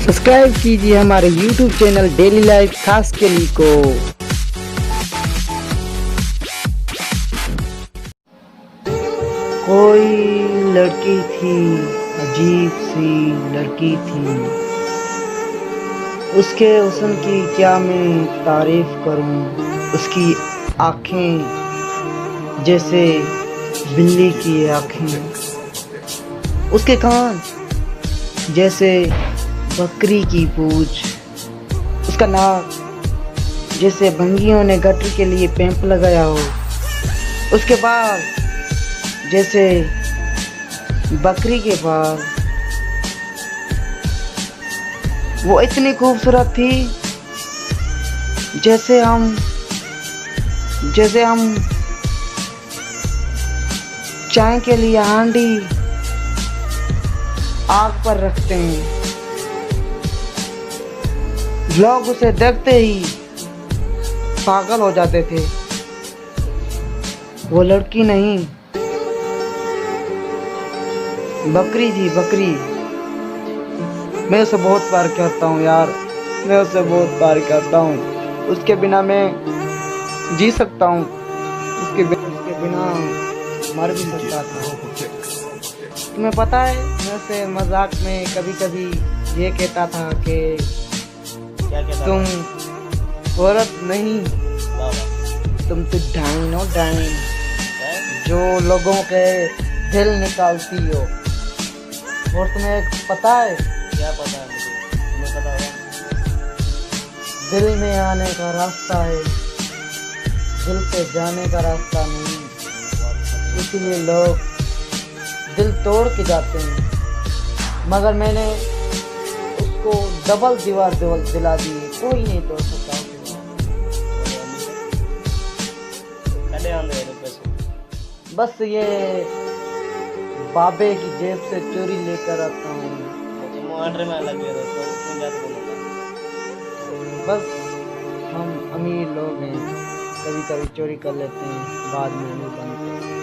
Subscribe कीजिए हमारे YouTube channel daily life खास के लिए को। कोई लड़की थी, अजीब सी लड़की थी, उसके हुस्न की क्या मैं तारीफ करूं। उसकी आँखें जैसे बिल्ली की आँखें, उसके कान जैसे बकरी की पूंछ, उसका नाक जैसे भंगियों ने गटर के लिए पैंप लगाया हो, उसके बाल जैसे बकरी के बाल। वो इतनी खूबसूरत थी जैसे हम चाय के लिए हांडी आग पर रखते हैं। लोग उसे देखते ही पागल हो जाते थे। वो लड़की नहीं, बकरी थी, बकरी। मैं उसे बहुत प्यार करता हूँ यार, मैं उसे बहुत प्यार करता हूँ। उसके बिना मैं जी सकता हूँ, उसके बिना मर भी सकता था। तुम्हें पता है, मैं उसे मजाक में कभी कभी ये कहता था कि तुम औरत नहीं, तुम तो डाइन हो, डाइन, जो लोगों के दिल निकालती हो। और तुम्हें पता है? क्या पता है मुझे? तुम्हें पता होगा। दिल में आने का रास्ता है, दिल पे जाने का रास्ता नहीं। इसलिए लोग दिल तोड़ के जाते हैं, मगर मैंने उसको डबल दीवार दिला दी। कोई नहीं तोड़ सकता। बस ये बाबे की जेब से चोरी लेकर आता हूँ। बस हम अमीर लोग हैं, कभी कभी चोरी कर लेते हैं, बाद में नहीं बनते।